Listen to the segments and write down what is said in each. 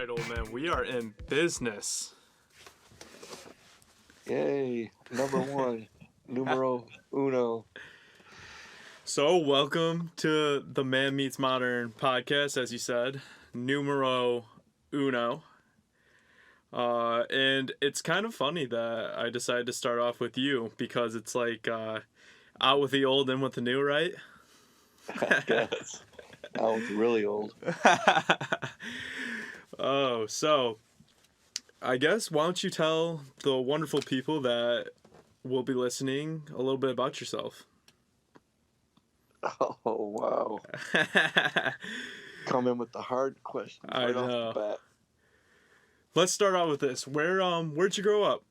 right, old man, we are in business. Yay, number one, numero uno. So, welcome to the Man Meets Modern podcast, as you said, numero uno. And it's kind of funny that I decided to start off with you because it's like out with the old, in with the new, right? Yes, I was really old. Oh, so I guess why don't you tell the wonderful people that will be listening a little bit about yourself? Oh, wow. Come in with the hard questions I right off know. the bat. Let's start out with this. Where'd you grow up?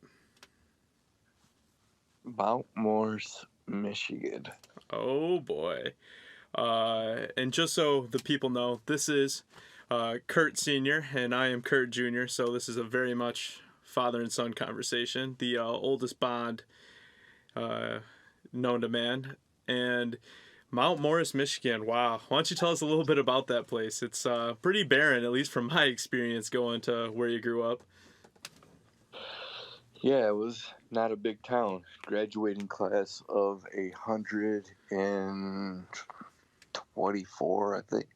Baltimores, Michigan. Oh boy. And just so the people know, this is Kurt Sr. and I am Kurt Jr. So this is a very much father and son conversation. The oldest bond known to man. And Mount Morris, Michigan. Wow. Why don't you tell us a little bit about that place? It's pretty barren, at least from my experience going to where you grew up. Yeah, it was not a big town. Graduating class of 124, I think.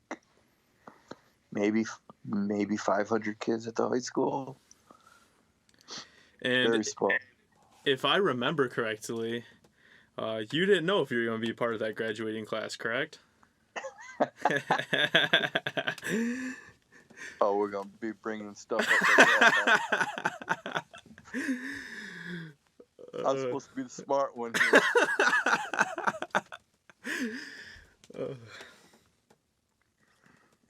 Maybe 500 kids at the high school. And very small. If I remember correctly, you didn't know if you were going to be part of that graduating class, correct? Oh, we're going to be bringing stuff up like that. I'm supposed to be the smart one here.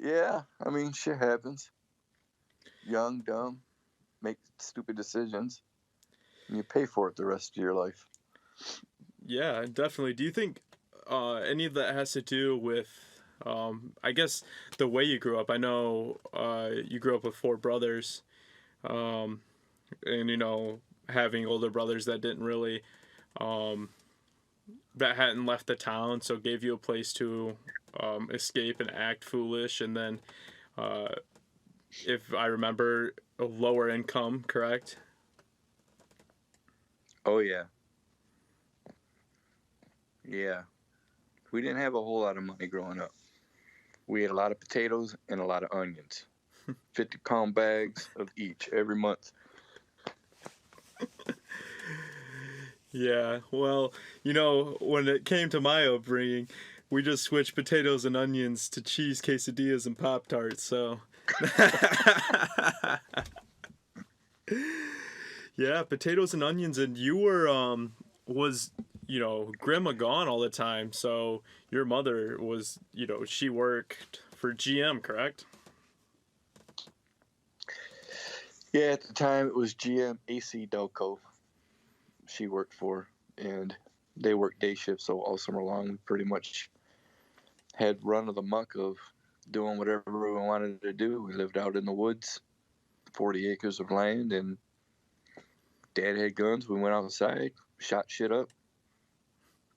Yeah, I mean, shit happens. Young, dumb, make stupid decisions, and you pay for it the rest of your life. Yeah, definitely. Do you think any of that has to do with, I guess, the way you grew up? I know you grew up with four brothers, and, you know, having older brothers that didn't really, that hadn't left the town, so gave you a place to escape and act foolish. And then, if I remember, a lower income, correct? Oh, yeah. Yeah. We didn't have a whole lot of money growing up. We had a lot of potatoes and a lot of onions. 50-pound bags of each every month. Yeah, well, you know, when it came to my upbringing, we just switched potatoes and onions to cheese quesadillas and Pop-Tarts, so. Yeah, potatoes and onions, and you were, was, you know, grandma gone all the time, so your mother was, you know, she worked for GM, correct? Yeah, at the time it was GM AC Delco she worked for, and they worked day shifts, so all summer long we pretty much had run of the muck of doing whatever we wanted to do. We lived out in the woods, 40 acres of land, and Dad had guns. We went outside, shot shit up,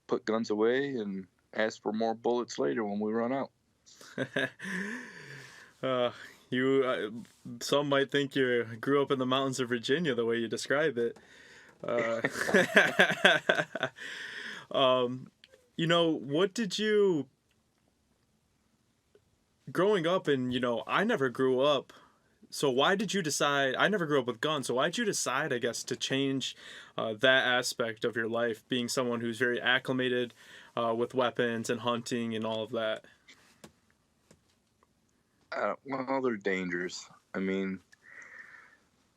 put guns away, and asked for more bullets later when we run out. Some might think you grew up in the mountains of Virginia the way you describe it. You know, what did you, growing up, and, you know, I never grew up, so why did you decide, I never grew up with guns, so why did you decide, I guess, to change that aspect of your life, being someone who's very acclimated with weapons and hunting and all of that? Well, they're dangerous. I mean,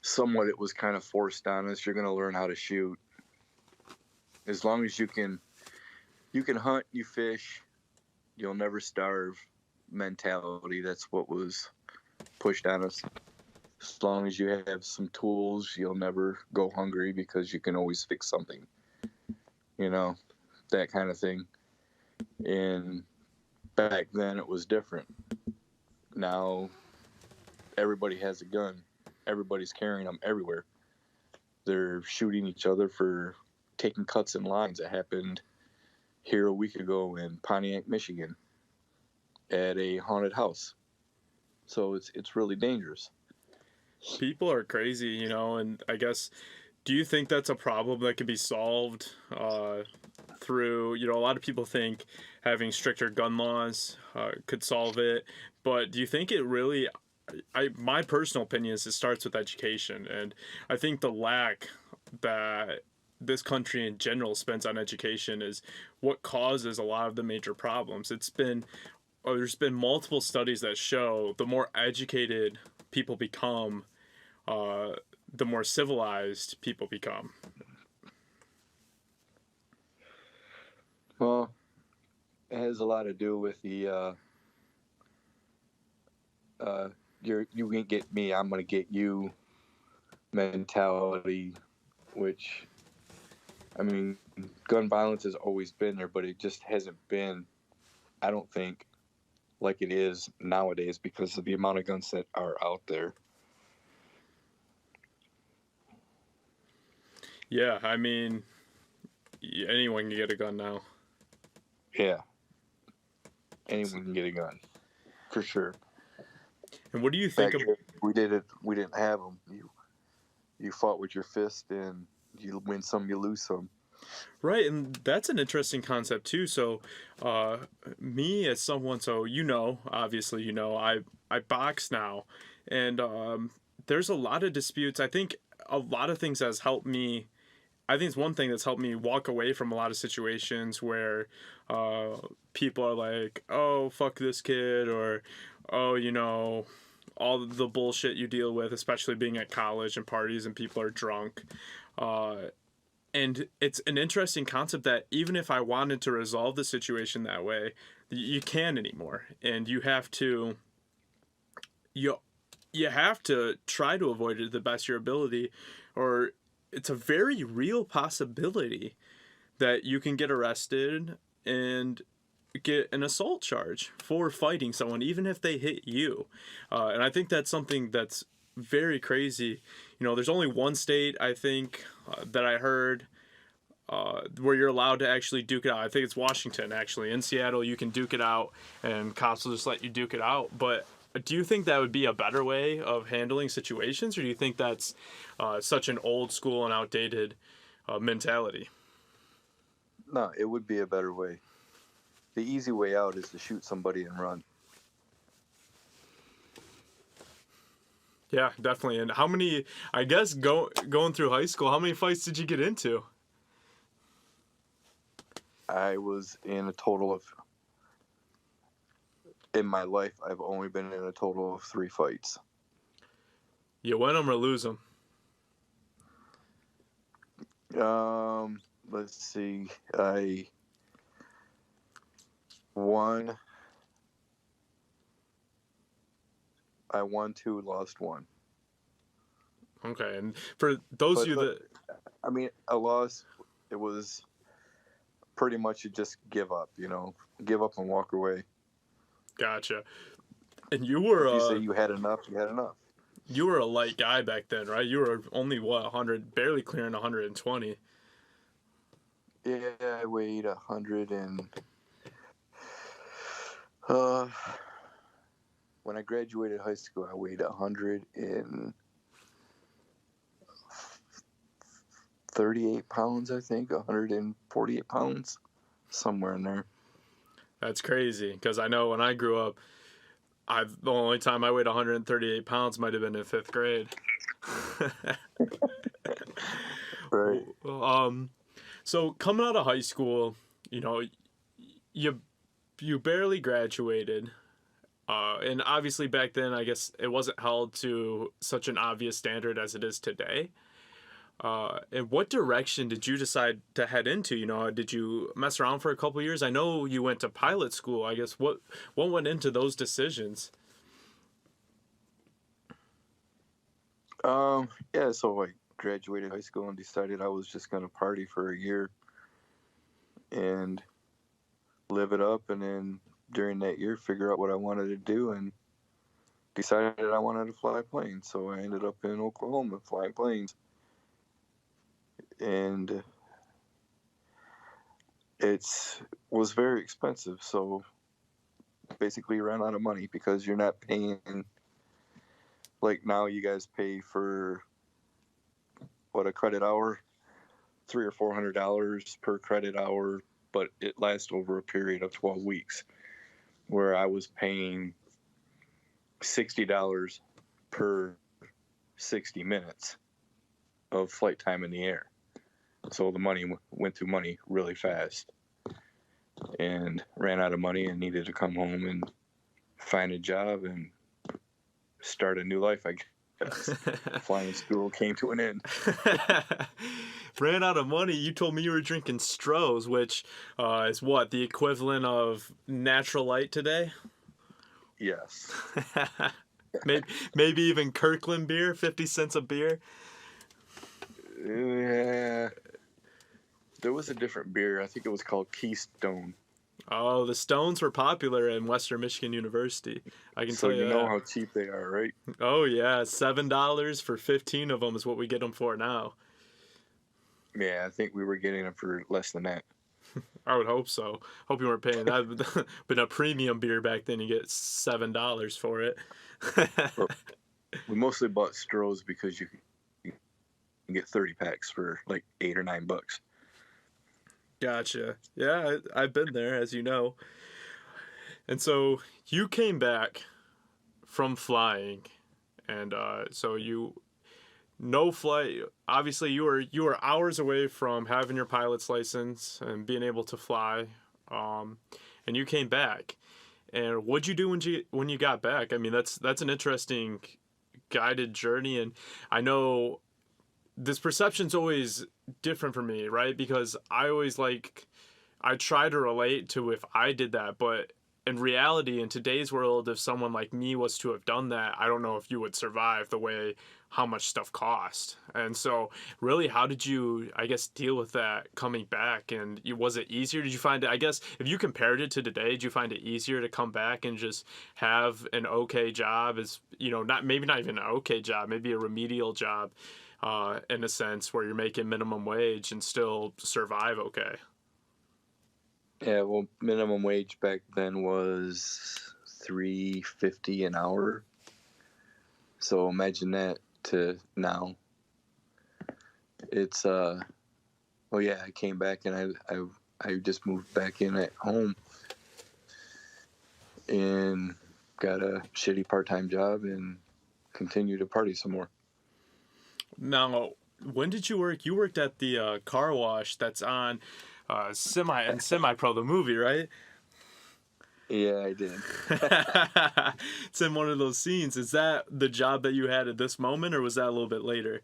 somewhat it was kind of forced on us. You're going to learn how to shoot. As long as you can hunt, you fish, you'll never starve mentality. That's what was pushed on us. As long as you have some tools, you'll never go hungry because you can always fix something. You know, that kind of thing. And back then it was different. Now everybody has a gun. Everybody's carrying them everywhere. They're shooting each other for taking cuts in lines. It happened here a week ago in Pontiac, Michigan, at a haunted house. So it's really dangerous. People are crazy, you know, and I guess, do you think that's a problem that could be solved through, you know, a lot of people think having stricter gun laws could solve it, but do you think it really, my personal opinion is it starts with education, and I think the lack that this country in general spends on education is what causes a lot of the major problems. There's been multiple studies that show the more educated people become, uh, the more civilized people become. Well, it has a lot to do with the you can get me, I'm gonna get you mentality, which I mean, gun violence has always been there, but it just hasn't been, I don't think, like it is nowadays because of the amount of guns that are out there. Yeah, I mean, anyone can get a gun now. Yeah, anyone can get a gun for sure. And what do you think Back of? then, we did it. We didn't have them. You fought with your fist, and you win some, you lose some. Right, and that's an interesting concept too. So, uh, me as someone, so you know, obviously, you know, I box now, and there's a lot of disputes. I think a lot of things has helped me. I think it's one thing that's helped me walk away from a lot of situations where uh, people are like, "Oh, fuck this kid," or "Oh, you know, all the bullshit you deal with, especially being at college and parties and people are drunk." Uh, and it's an interesting concept that even if I wanted to resolve the situation that way, you can't anymore, and you you have to try to avoid it to the best of your ability, or it's a very real possibility that you can get arrested and get an assault charge for fighting someone, even if they hit you. And I think that's something that's very crazy. You know, there's only one state I think that I heard where you're allowed to actually duke it out. I think it's Washington, actually. In Seattle, you can duke it out, and cops will just let you duke it out. But do you think that would be a better way of handling situations, or do you think that's such an old school and outdated mentality? No, it would be a better way. The easy way out is to shoot somebody and run. Yeah, definitely. And how many? I guess going through high school, how many fights did you get into? I was in a total of, in my life, I've only been in a total of 3 fights. You win them or lose them? Let's see. Won. I won 2, lost 1. Okay, and for those of But you that, I mean, a loss. It was pretty much you just give up. Give up and walk away. gotcha. And If you say you had enough, you had enough. you were a light guy back then, right? You were only what 100, barely clearing 120. Yeah, I weighed 100 and uh, when I graduated high school, I weighed 138 pounds, I think, 148 pounds, somewhere in there. That's crazy because I know when I grew up, the only time I weighed 138 pounds might have been in fifth grade. Right. um, so coming out of high school, you know, you you barely graduated, and obviously back then, I guess it wasn't held to such an obvious standard as it is today. And what direction did you decide to head into? You know, did you mess around for a couple years? I know you went to pilot school. I guess what went into those decisions? Yeah, so I graduated high school and decided I was just going to party for a year and live it up, and then during that year figure out what I wanted to do, and decided I wanted to fly planes. So I ended up in Oklahoma flying planes, and it was very expensive. So basically ran out of money because you're not paying like now you guys pay for what, a credit hour, $300 or $400 per credit hour, but it lasts over a period of 12 weeks. Where I was paying $60 per 60 minutes of flight time in the air. So the money went through money really fast, and ran out of money and needed to come home and find a job and start a new life, I guess. Flying school came to an end. Ran out of money. You told me you were drinking Strohs, which is what, the equivalent of natural light today? Yes. maybe even Kirkland beer, 50 cents a beer. Yeah. There was a different beer. I think it was called Keystone. Oh, the Stones were popular in Western Michigan University. I can So tell you you know that. how cheap they are, right? Oh yeah, $7 for 15 of them is what we get them for now. Yeah, I think we were getting them for less than that. I would hope so. Hope you weren't paying that. But a premium beer back then, you get $7 for it. We mostly bought Strohs because you can get 30 packs for like $8 or $9. Gotcha. Yeah, I've been there, as you know. And so you came back from flying, and so you no flight. Obviously, you were hours away from having your pilot's license and being able to fly, and you came back. And what'd you do when you got back? I mean, that's an interesting guided journey, and I know this perception's always different for me, right? Because I try to relate to if I did that, but in reality, in today's world, if someone like me was to have done that, I don't know if you would survive the way how much stuff cost. And so, really, how did you, I guess, deal with that coming back? And was it easier? Did you find it, I guess, if you compared it to today, did you find it easier to come back and just have an okay job as, not maybe not even an okay job, maybe a remedial job, in a sense where you're making minimum wage and still survive okay? Yeah, well, minimum wage back then was $3.50 an hour. So imagine that to now. It's well, yeah, I came back and I just moved back in at home and got a shitty part-time job and continued to party some more. Now, when did you work? You worked at the car wash that's on Semi Pro, the movie, right? Yeah, I did. It's in one of those scenes. Is that the job that you had at this moment, or was that a little bit later?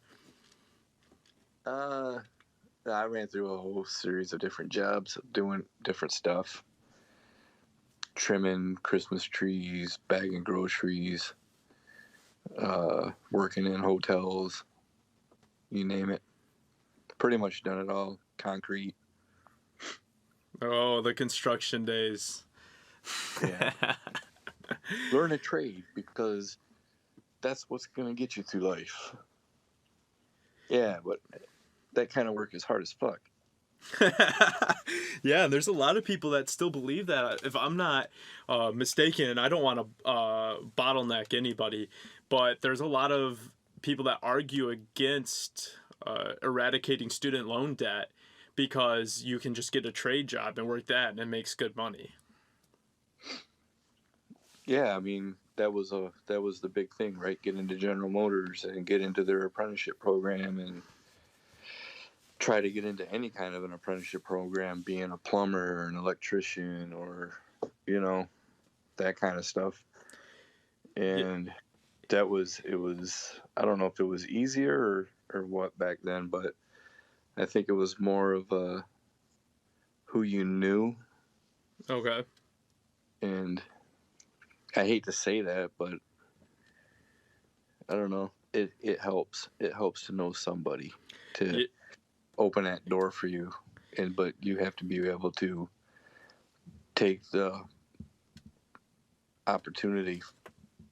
I ran through a whole series of different jobs, doing different stuff, trimming Christmas trees, bagging groceries, working in hotels, you name it. Pretty much done it all. Concrete. Oh, the construction days. Yeah. Learn a trade because that's what's going to get you through life. Yeah, but that kind of work is hard as fuck. Yeah, and there's a lot of people that still believe that. If I'm not mistaken, and I don't want to bottleneck anybody, but there's a lot of people that argue against eradicating student loan debt because you can just get a trade job and work that and it makes good money. Yeah, I mean that was the big thing, right? Get into General Motors and get into their apprenticeship program and try to get into any kind of an apprenticeship program, being a plumber or an electrician or that kind of stuff. And it was I don't know if it was easier or what back then, but I think it was more of a who you knew. Okay. And I hate to say that, but I don't know. It helps. It helps to know somebody to open that door for you, but you have to be able to take the opportunity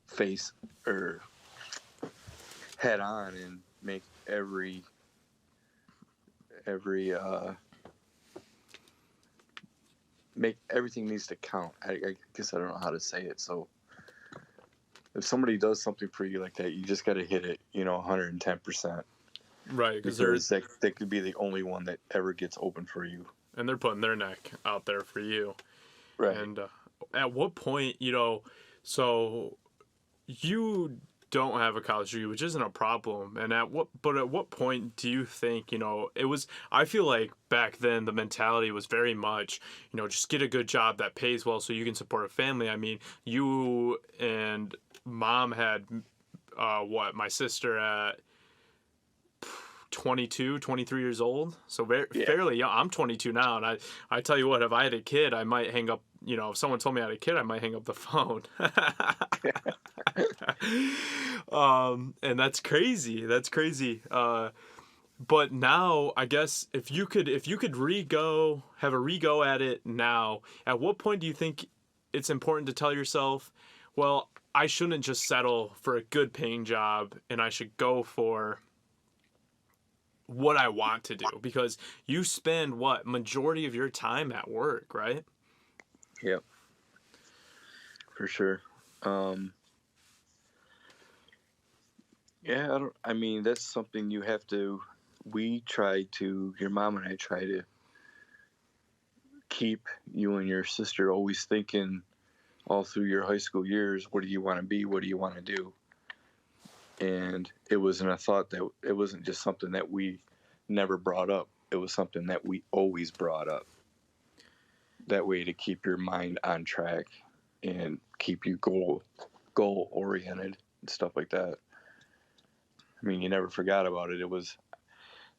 face or head on and make every make everything needs to count. I guess I don't know how to say it, so if somebody does something for you like that, you just got to hit it, 110%, Right, because because that could be the only one that ever gets open for you. they're putting their neck out there for you. Right. And at what point, so you don't have a college degree, which isn't a problem. And at what point do you think, it was, I feel like back then the mentality was very much, just get a good job that pays well so you can support a family. I mean, you and mom had, my sister at 22, 23 years old. So fairly young. I'm 22 now. And I tell you what, if I had a kid, I might hang up, if someone told me I had a kid, I might hang up the phone. And that's crazy. That's crazy. But now I guess if you could have a re-go at it now, at what point do you think it's important to tell yourself, well, I shouldn't just settle for a good paying job and I should go for what I want to do? Because you spend majority of your time at work, right? Yep. For sure. Yeah, that's something you have to, your mom and I try to keep you and your sister always thinking all through your high school years, what do you want to be? What do you want to do? And it wasn't a thought that, it wasn't just something that we never brought up. It was something that we always brought up. That way to keep your mind on track and keep you goal oriented and stuff like that. I mean, you never forgot about it. It was,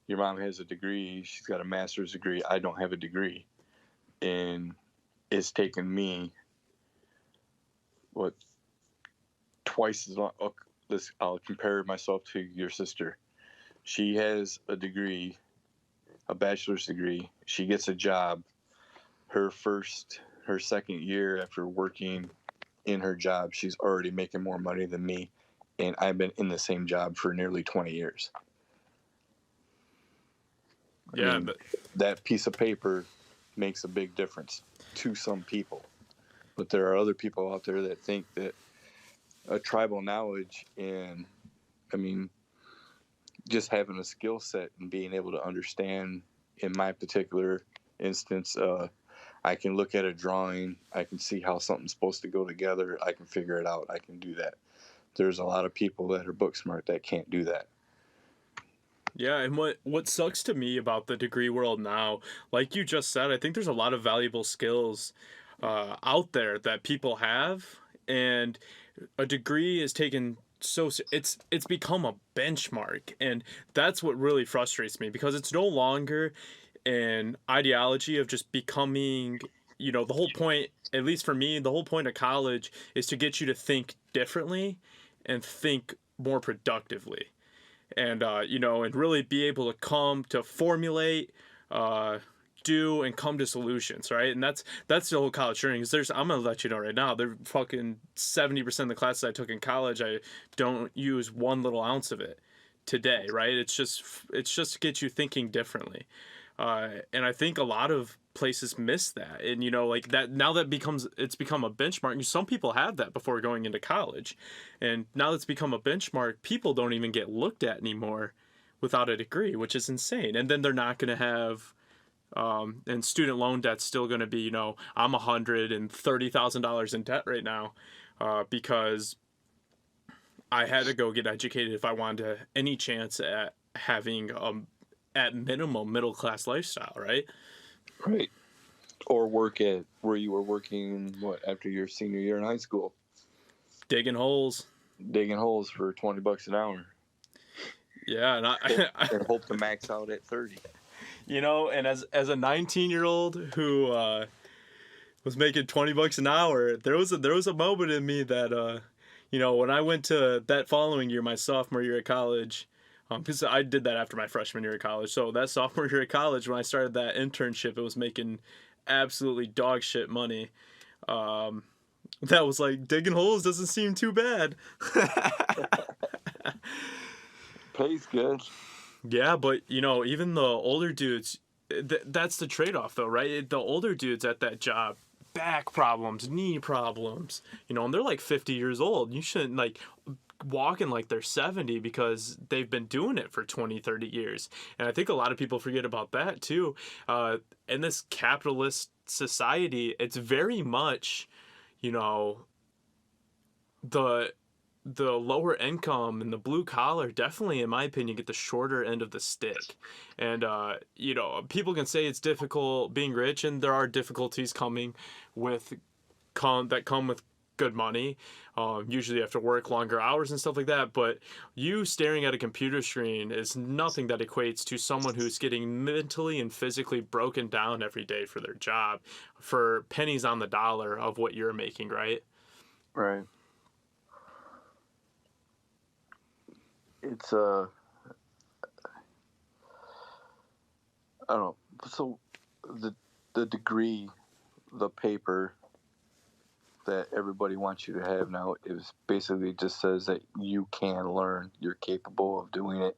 your mom has a degree. She's got a master's degree. I don't have a degree. And it's taken me, twice as long. I'll compare myself to your sister. She has a degree, a bachelor's degree. She gets a job. Her second year after working in her job, she's already making more money than me. And I've been in the same job for nearly 20 years. But that piece of paper makes a big difference to some people. But there are other people out there that think that a tribal knowledge and, just having a skill set and being able to understand, in my particular instance, I can look at a drawing, I can see how something's supposed to go together, I can figure it out, I can do that. There's a lot of people that are book smart that can't do that. Yeah, and what sucks to me about the degree world now, like you just said, I think there's a lot of valuable skills out there that people have, and a degree is taken it's become a benchmark, and that's what really frustrates me, because it's no longer an ideology of just becoming, the whole point, at least for me, the whole point of college is to get you to think differently and think more productively, and and really be able to come to formulate, do and come to solutions, right? And that's the whole college journey. Because I'm gonna let you know right now, there fucking 70% of the classes I took in college, I don't use one little ounce of it today, right? It's just to get you thinking differently, and I think a lot of places miss that. And like that, now that it's become a benchmark. Some people have that before going into college, and now that's become a benchmark, people don't even get looked at anymore without a degree, which is insane. And then they're not going to have, and student loan debt's still going to be, I'm $130,000 in debt right now, because I had to go get educated if I wanted any chance at having, at minimum, middle class lifestyle, right? Right. Or work at where you were working, after your senior year in high school? Digging holes for $20 an hour. Yeah, and hope to max out at 30. And as a 19-year-old who was making $20 an hour, there was a moment in me that when I went to that following year, my sophomore year at college, because I did that after my freshman year of college. So that sophomore year of college, when I started that internship, it was making absolutely dog shit money. That was like, digging holes doesn't seem too bad. Pays good. Yeah, but even the older dudes, that's the trade-off though, right? The older dudes at that job, back problems, knee problems, and they're like 50 years old. You shouldn't like walking like they're 70 because they've been doing it for 20, 30 years. And I think a lot of people forget about that too. In this capitalist society, it's very much, you know, the the lower income and the blue collar definitely, in my opinion, get the shorter end of the stick. And people can say it's difficult being rich, and there are difficulties coming with come with good money. Usually you have to work longer hours and stuff like that. But you staring at a computer screen is nothing that equates to someone who's getting mentally and physically broken down every day for their job for pennies on the dollar of what you're making, right? Right. It's I don't know. So the degree, the paper that everybody wants you to have now is basically just says that you can learn, you're capable of doing it.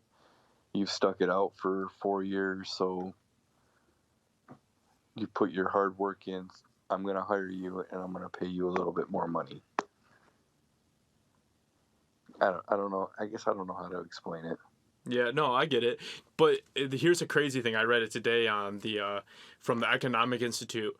You've stuck it out for 4 years, so you put your hard work in. I'm going to hire you, and I'm going to pay you a little bit more money. I don't know. I guess I don't know how to explain it. Yeah, no, I get it. But here's a crazy thing. I read it today on the from the Economic Institute.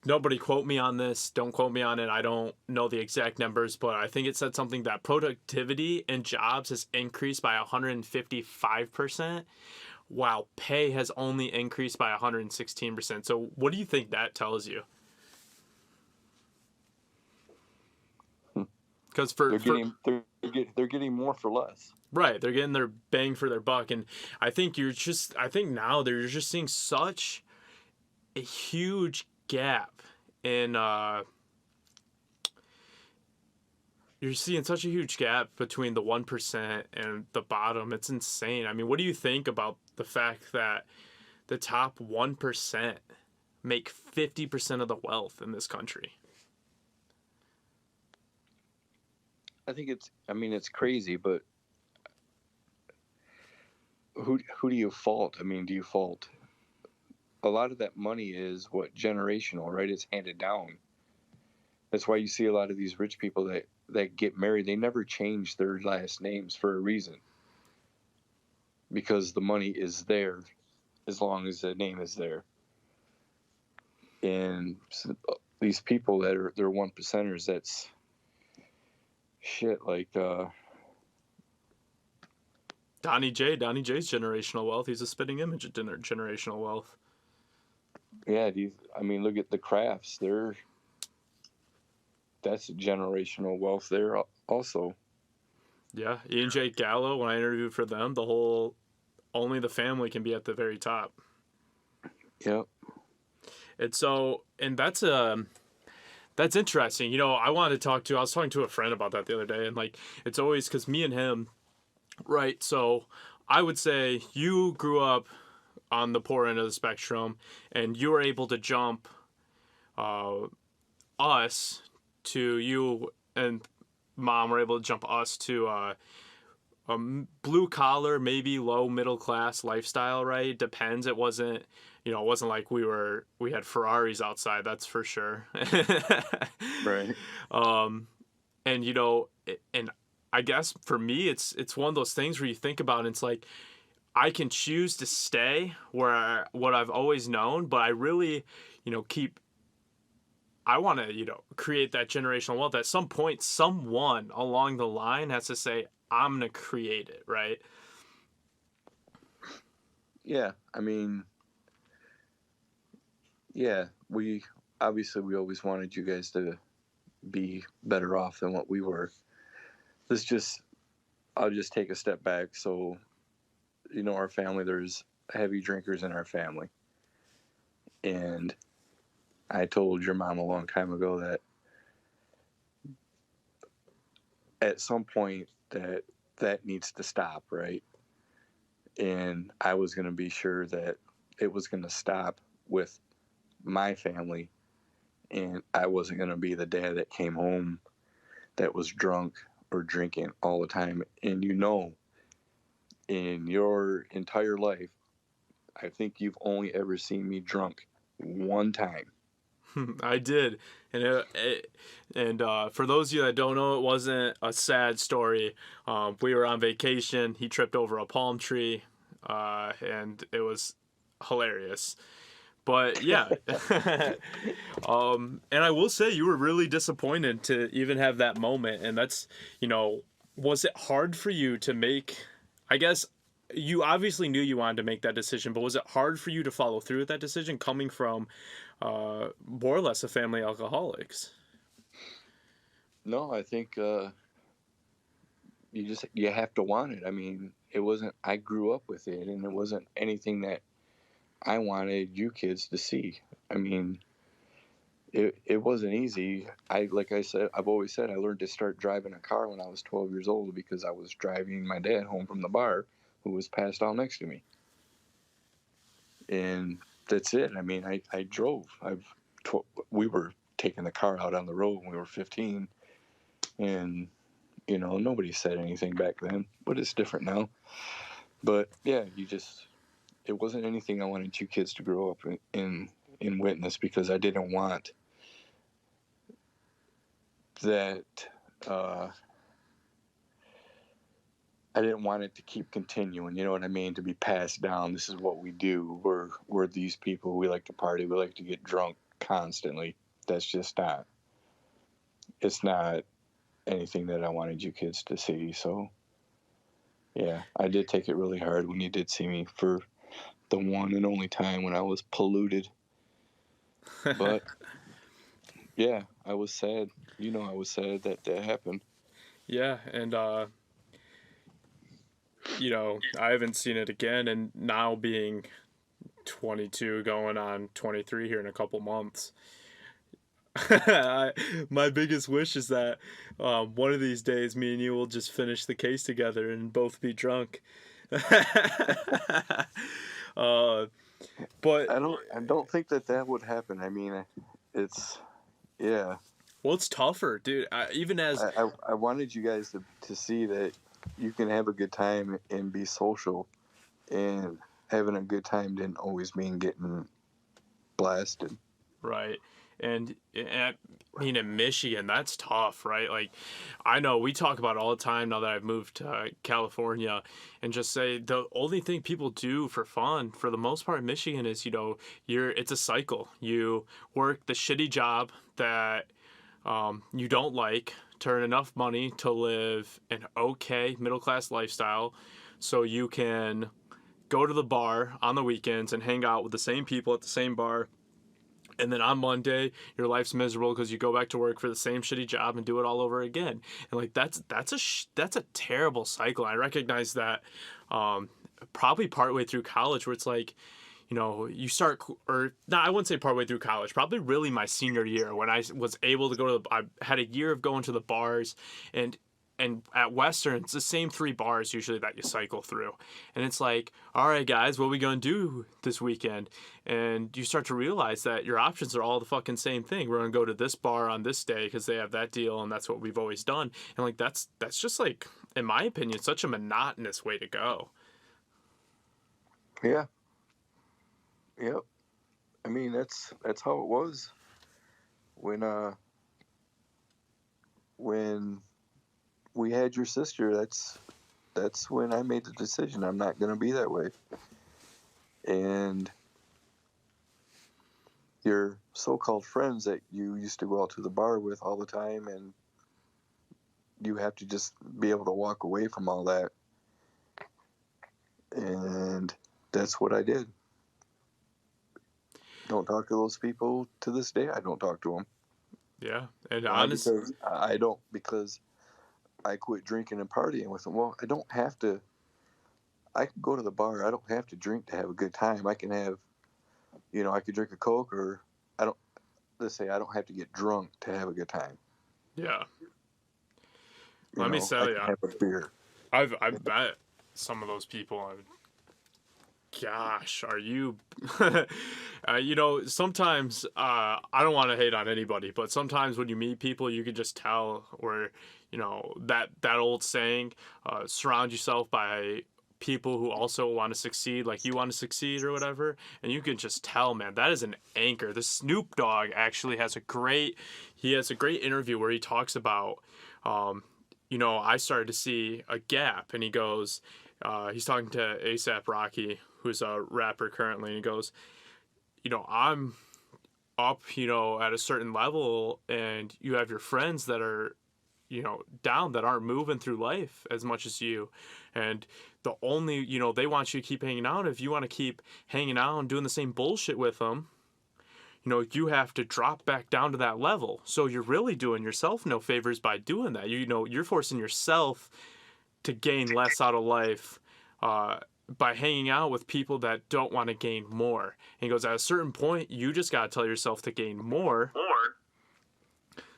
Nobody quote me on this. Don't quote me on it. I don't know the exact numbers, but I think it said something that productivity in jobs has increased by 155%, while pay has only increased by 116%. So what do you think that tells you? Because they're getting more for less. right, they're getting their bang for their buck, and I think now they're just seeing such a huge gap in you're seeing such a huge gap between the 1% and the bottom. It's insane. I mean, what do you think about the fact that the top 1% make 50% of the wealth in this country? I think it's crazy, but who do you fault? I mean, do you fault a lot of that money is what generational, right? It's handed down. That's why you see a lot of these rich people that get married, they never change their last names for a reason. Because the money is there as long as the name is there. And these people they're 1%ers, that's shit like Donnie J's generational wealth. He's a spitting image of generational wealth. yeah, look at the Crafts. That's generational wealth there also. Yeah, Ian J. Gallo, when I interviewed for them, only the family can be at the very top. Yep. And that's interesting. I was talking to a friend about that the other day, and like, it's always because me and him, right? So I would say you grew up on the poor end of the spectrum, and you were able to jump us to you and mom were able to jump us to a blue collar, maybe low middle class lifestyle, right? Depends. It wasn't like we had Ferraris outside, that's for sure. Right. And and I guess for me, it's one of those things where you think about it, and it's like I can choose to stay what I've always known, but I really, I want to, create that generational wealth. At some point, someone along the line has to say, I'm going to create it, right? Yeah, yeah, we always wanted you guys to be better off than what we were. I'll just take a step back. So, our family, there's heavy drinkers in our family. And I told your mom a long time ago that at some point that needs to stop, right? And I was going to be sure that it was going to stop with my family, and I wasn't going to be the dad that came home that was drunk or drinking all the time. And in your entire life, I think you've only ever seen me drunk one time. I did, and for those of you that don't know, it wasn't a sad story. We were on vacation. He tripped over a palm tree, and it was hilarious. But yeah, and I will say you were really disappointed to even have that moment, and that's was it hard for you to make? I guess you obviously knew you wanted to make that decision, but was it hard for you to follow through with that decision coming from more or less a family of alcoholics? No, I think you have to want it. I mean, it wasn't. I grew up with it, and it wasn't anything that I wanted you kids to see. I mean, it wasn't easy. Like I said, I've always said I learned to start driving a car when I was 12 years old because I was driving my dad home from the bar, who was passed out next to me, and that's it. I mean, I drove. We were taking the car out on the road when we were 15, and nobody said anything back then, but it's different now. But yeah, it wasn't anything I wanted you kids to grow up in witness, because I didn't want that. uh I didn't want it to keep continuing, you know what I mean, to be passed down. This is what we do. We're these people. We like to party. We like to get drunk constantly. That's just not. It's not anything that I wanted you kids to see. So yeah, I did take it really hard when you did see me for the one and only time when I was polluted. But yeah, I was sad. I was sad that that happened. Yeah, and I haven't seen it again, and now being 22, going on 23 here in a couple months. My biggest wish is that one of these days, me and you will just finish the case together and both be drunk. uh, but I don't think that that would happen. I mean, it's yeah. well, it's tougher, dude. Even as I wanted you guys to see that you can have a good time and be social, and having a good time didn't always mean getting blasted. right, and I mean in Michigan, that's tough, right? Like, I know we talk about it all the time now that I've moved to California, and just say the only thing people do for fun, for the most part in Michigan, is it's a cycle. You work the shitty job that you don't like, to earn enough money to live an okay middle class lifestyle, so you can go to the bar on the weekends and hang out with the same people at the same bar. And then on Monday, your life's miserable because you go back to work for the same shitty job and do it all over again. And like that's a terrible cycle. I recognize that probably partway through college, where it's like, you start, or no, I wouldn't say partway through college, probably really my senior year, when I was able to I had a year of going to the bars, and at Western, it's the same three bars usually that you cycle through. And it's like, all right, guys, what are we going to do this weekend? And you start to realize that your options are all the fucking same thing. We're going to go to this bar on this day because they have that deal, and that's what we've always done. And like, that's just like, in my opinion, such a monotonous way to go. Yeah. Yep. I mean, that's how it was when when we had your sister. That's when I made the decision. I'm not gonna be that way. And your so-called friends that you used to go out to the bar with all the time, and you have to just be able to walk away from all that. And that's what I did. Don't talk to those people to this day. I don't talk to them. Yeah. And Why? honest, Because I don't. Because I quit drinking and partying with them. Well, I don't have to. I can go to the bar. I don't have to drink to have a good time. I can have, I could drink a Coke, or I don't. Let's say I don't have to get drunk to have a good time. yeah. Let me I tell you, can have a beer. I bet some of those people are, gosh, are you sometimes I don't want to hate on anybody, but sometimes when you meet people, you can just tell, or that old saying, surround yourself by people who also want to succeed like you want to succeed or whatever, and you can just tell, man, that is an anchor. The Snoop Dogg actually has a great interview where he talks about I started to see a gap, and he goes, he's talking to ASAP Rocky, who's a rapper currently, and he goes, I'm up, at a certain level, and you have your friends that are, down, that aren't moving through life as much as you. And the only, they want you to keep hanging out. If you want to keep hanging out and doing the same bullshit with them, you have to drop back down to that level. So you're really doing yourself no favors by doing that. You're forcing yourself to gain less out of life by hanging out with people that don't want to gain more. And he goes, at a certain point, you just got to tell yourself to gain more,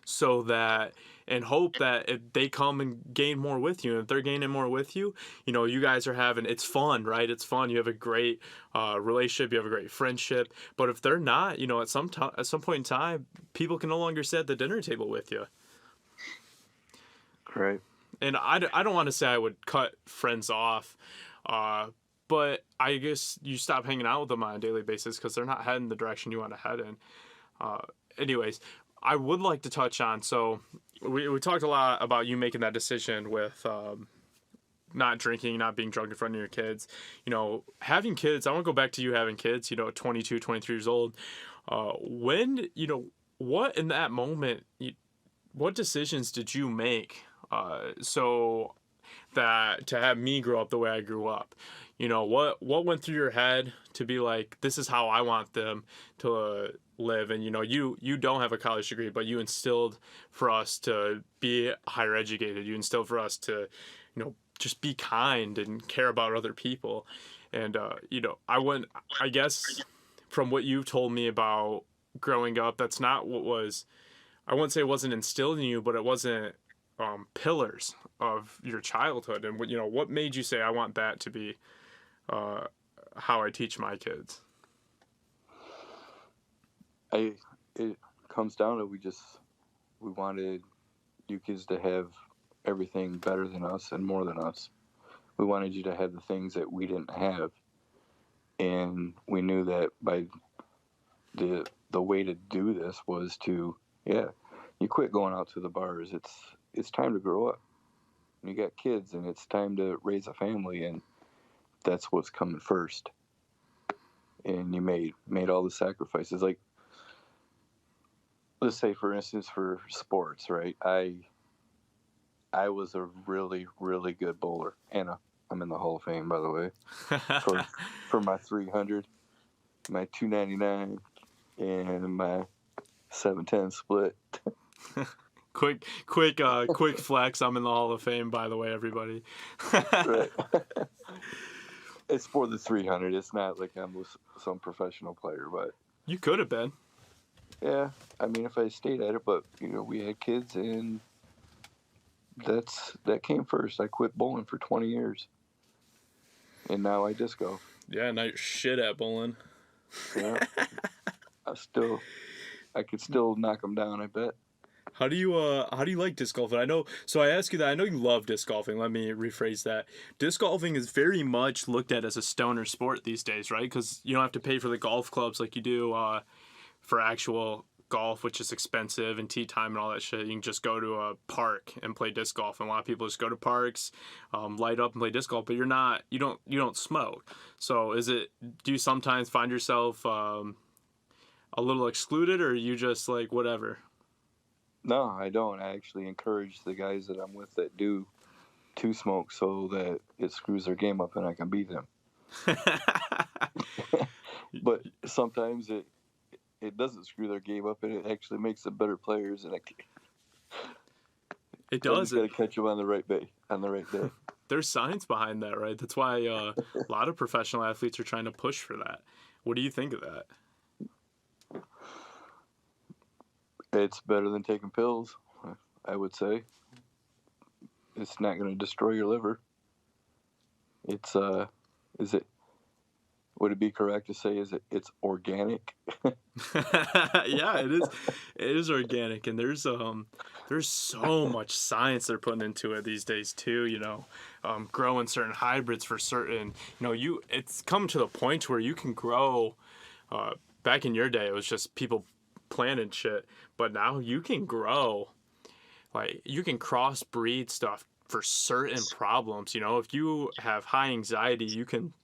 so that, and hope that if they come and gain more with you, and if they're gaining more with you, you guys are having, it's fun, right? It's fun. You have a great relationship, you have a great friendship. But if they're not, at some point in time, people can no longer sit at the dinner table with you. Right. And I don't want to say I would cut friends off, but I guess you stop hanging out with them on a daily basis because they're not heading the direction you want to head in. Anyways, I would like to touch on, so we talked a lot about you making that decision with not drinking, not being drunk in front of your kids. Having kids, I want to go back to you having kids, 22, 23 years old. When, what in that moment, what decisions did you make so that to have me grow up the way I grew up? What went through your head to be like, this is how I want them to live? And you don't have a college degree, but you instilled for us to be higher educated. You instilled for us to just be kind and care about other people. And I guess from what you've told me about growing up, that's not what was, I wouldn't say it wasn't instilled in you, but it wasn't pillars of your childhood. And what made you say, I want that to be how I teach my kids? It comes down to we wanted you kids to have everything better than us and more than us. We wanted you to have the things that we didn't have, and we knew that by the way to do this was to, you quit going out to the bars. It's time to grow up. You got kids, and it's time to raise a family, and that's what's coming first. And you made all the sacrifices. Like, let's say, for instance, for sports, right? I was a really, really good bowler. And I'm in the Hall of Fame, by the way, for my 300, my 299, and my 710 split. Quick flex. I'm in the Hall of Fame, by the way, everybody. Right. It's for the 300. It's not like I'm some professional player, but you could have been. Yeah, I mean, if I stayed at it, but we had kids, and that came first. I quit bowling for 20 years, and now I disc golf. Yeah, now you're shit at bowling. Yeah, I could still knock them down, I bet. How do you like disc golfing? I ask you that. I know you love disc golfing. Let me rephrase that. Disc golfing is very much looked at as a stoner sport these days, right? Because you don't have to pay for the golf clubs like you do for actual golf, which is expensive, and tee time and all that shit. You can just go to a park and play disc golf, and a lot of people just go to parks, light up and play disc golf. But you don't smoke. So do you sometimes find yourself a little excluded, or are you just like whatever? No, I don't. I actually encourage the guys that I'm with that do to smoke, so that it screws their game up and I can beat them. But sometimes it doesn't screw their game up, and it actually makes them better players. And it does. You got to catch them on the right day. There's science behind that, right? That's why a lot of professional athletes are trying to push for that. What do you think of that? It's better than taking pills, I would say. It's not going to destroy your liver. It's Would it be correct to say it's organic? Yeah, it is. It is organic, and there's so much science they're putting into it these days too. Growing certain hybrids for certain. It's come to the point where you can grow. Back in your day, it was just people planting shit, but now you can grow. Like you can crossbreed stuff for certain problems. If you have high anxiety, you can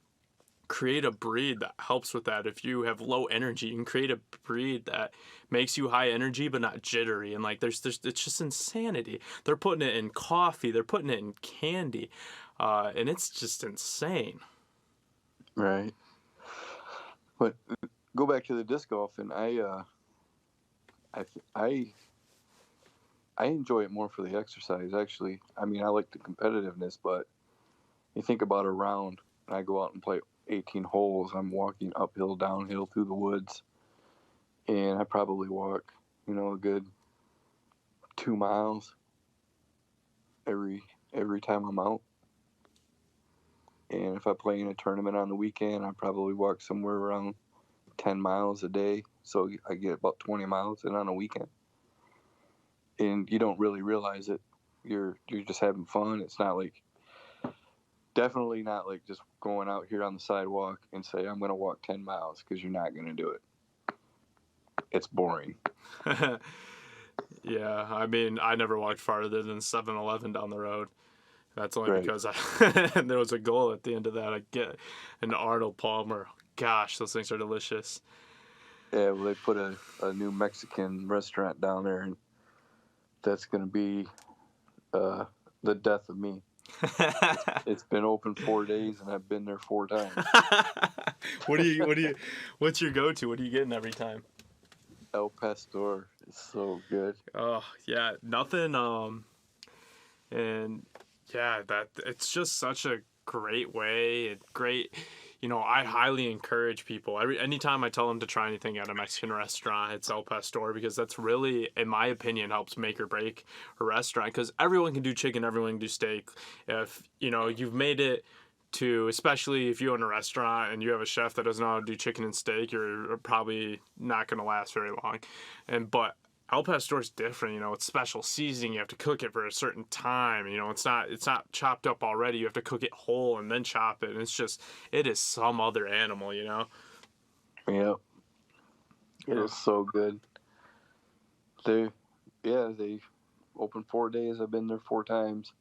create a breed that helps with that. If you have low energy, you can create a breed that makes you high energy but not jittery. And like there's it's just insanity. They're putting it in coffee, they're putting it in candy, and it's just insane. Right. But go back to the disc golf, and I I enjoy it more for the exercise. Actually, I mean, I like the competitiveness, but you think about a round. I go out and play 18 holes. I'm walking uphill, downhill through the woods, and I probably walk, a good 2 miles every time I'm out. And if I play in a tournament on the weekend, I probably walk somewhere around 10 miles a day. So I get about 20 miles in on a weekend. And you don't really realize it. You're just having fun. It's not like, definitely not like just going out here on the sidewalk and say, I'm going to walk 10 miles, because you're not going to do it. It's boring. Yeah, I mean, I never walked farther than 7-Eleven down the road. That's only Right. because there was a goal at the end of that. I get an Arnold Palmer. Gosh, those things are delicious. Yeah, well, they put a new Mexican restaurant down there, and that's going to be the death of me. It's been open 4 days, and I've been there 4 times. What's your go-to? What are you getting every time? El Pastor is so good. Oh, yeah, nothing, and yeah, that it's just such a great way. Great, I highly encourage people. Anytime I tell them to try anything at a Mexican restaurant, it's El Pastor, because that's really, in my opinion, helps make or break a restaurant. Because everyone can do chicken, everyone can do steak. If you've made it to, especially if you own a restaurant and you have a chef that doesn't know how to do chicken and steak, you're probably not going to last very long. But El Pastor is different. It's special seasoning. You have to cook it for a certain time. It's not chopped up already. You have to cook it whole and then chop it. And it is some other animal. Yeah, it is so good. They open 4 days. I've been there 4 times.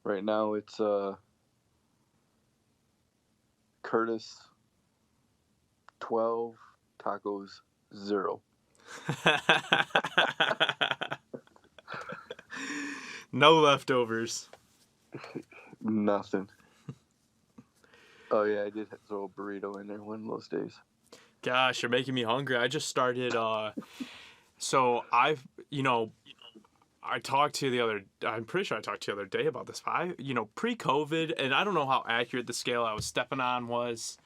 Right now it's Curtis 12, tacos 0. No leftovers. Nothing. Oh yeah, I did throw a burrito in there one of those days. Gosh, you're making me hungry. I just started. So I talked to you the other. I'm pretty sure I talked to you the other day about this. But pre-COVID, and I don't know how accurate the scale I was stepping on was,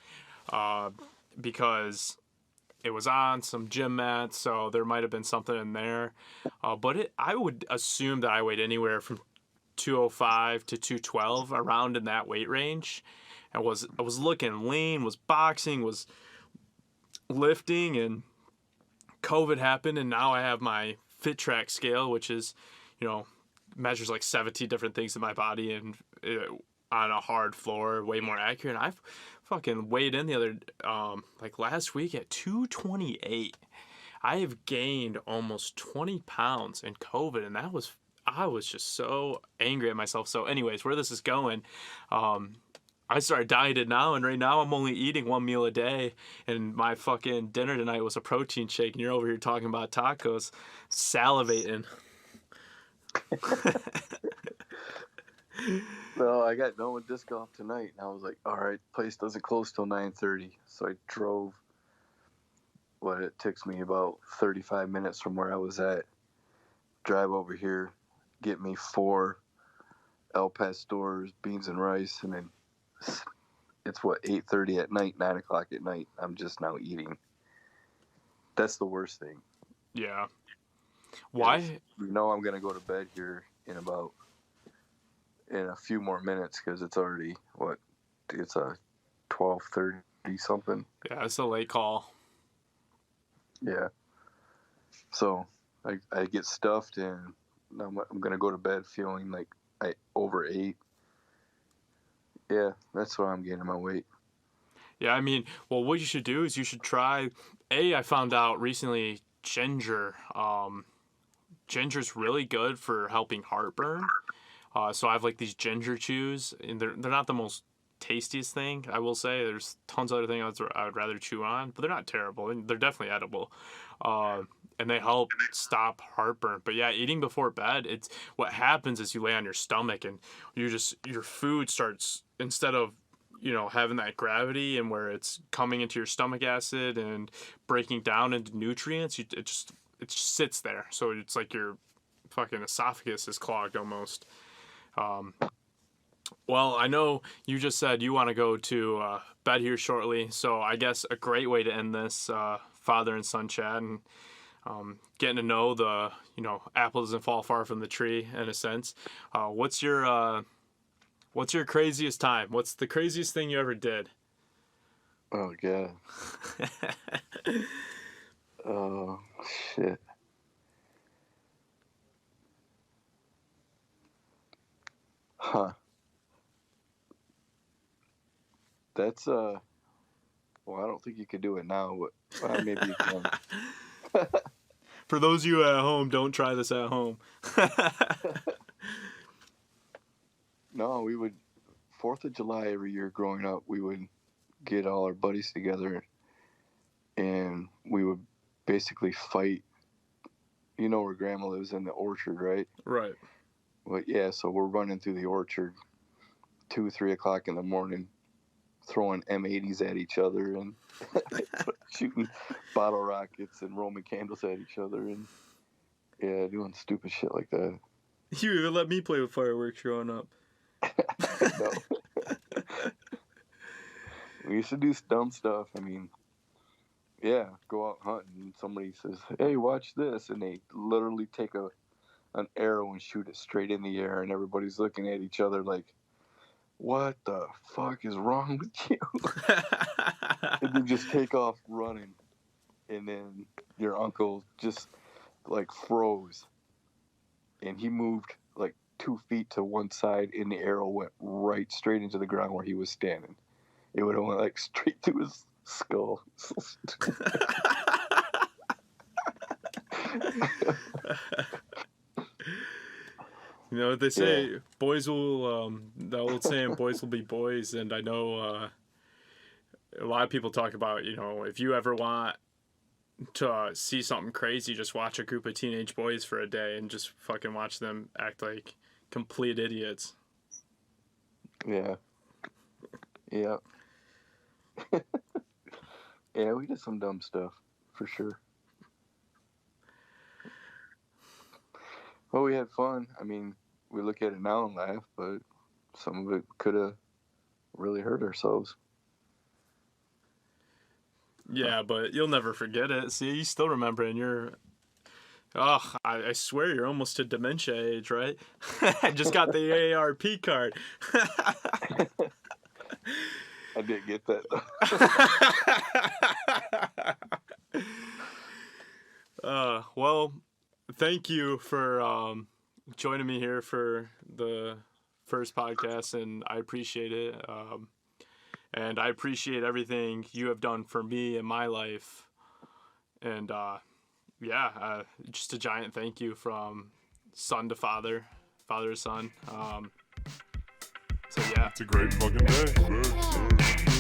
because it was on some gym mats, so there might have been something in there. But I would assume that I weighed anywhere from 205 to 212, around in that weight range. I was looking lean, was boxing, was lifting, and COVID happened, and now I have my Fit Track scale, which is, measures like 17 different things in my body, and on a hard floor, way more accurate. And I've fucking weighed in the other, like last week at 228. I have gained almost 20 pounds in COVID, and I was just so angry at myself. So, anyways, where this is going, I started dieting now, and right now I'm only eating 1 meal a day, and my fucking dinner tonight was a protein shake, and you're over here talking about tacos, salivating. Well, I got done with disc golf tonight, and I was like, all right, place doesn't close till 9:30. So I drove, it takes me about 35 minutes from where I was at, drive over here, get me 4 El Pastors, beans and rice, and then it's 8:30 at night, 9 o'clock at night. I'm just now eating. That's the worst thing. Yeah. Why? I'm gonna go to bed here in a few more minutes, because it's already it's 12:30 be something. Yeah, it's a late call. Yeah. So I get stuffed, and I'm gonna go to bed feeling like I overate. Yeah, that's why I'm gaining my weight. Yeah, I mean, well, what you should do is you should try. I found out recently ginger. Ginger's really good for helping heartburn. So I have like these ginger chews, and they're not the most tastiest thing, I will say. There's tons of other things I would rather chew on, but they're not terrible, and they're definitely edible. And they help stop heartburn. But yeah, eating before bed, it's what happens is you lay on your stomach, and your food starts, instead of having that gravity and where it's coming into your stomach acid and breaking down into nutrients, it just sits there. So it's like your fucking esophagus is clogged almost. Well, I know you just said you want to go to bed here shortly, so I guess a great way to end this father and son chat, and getting to know the apple doesn't fall far from the tree in a sense. What's your craziest time? What's the craziest thing you ever did? Oh god. Oh shit. Huh. That's well, I don't think you could do it now, but maybe you can. For those of you at home, don't try this at home. No, we would 4th of July every year growing up, we would get all our buddies together, and we would basically fight. You know where Grandma lives, in the orchard, right? Right. Well, yeah, so we're running through the orchard 2-3 o'clock in the morning, throwing M80s at each other and shooting bottle rockets and Roman candles at each other, and yeah, doing stupid shit like that. You even let me play with fireworks growing up. No. We used to do dumb stuff. I mean, yeah, go out hunting and somebody says, "Hey, watch this," and they literally take an arrow and shoot it straight in the air, and everybody's looking at each other like, "What the fuck is wrong with you?" And then just take off running, and then your uncle just like froze, and he moved like 2 feet to one side, and the arrow went right straight into the ground where he was standing. It would have went like straight through his skull. You know what they say, yeah. Boys will, the old saying, boys will be boys. And I know a lot of people talk about, if you ever want to see something crazy, just watch a group of teenage boys for a day and just fucking watch them act like complete idiots. Yeah. Yeah. Yeah, we did some dumb stuff, for sure. Well, we had fun. I mean, we look at it now and laugh, but some of it could have really hurt ourselves. Yeah, but you'll never forget it. See, you still remember it, and you're... Oh, I swear you're almost to dementia age, right? I just got the AARP card. I didn't get that, though. Well, thank you for joining me here for the first podcast, and I appreciate it. And I appreciate everything you have done for me in my life. And just a giant thank you from son to father, father to son. So yeah. It's a great fucking day.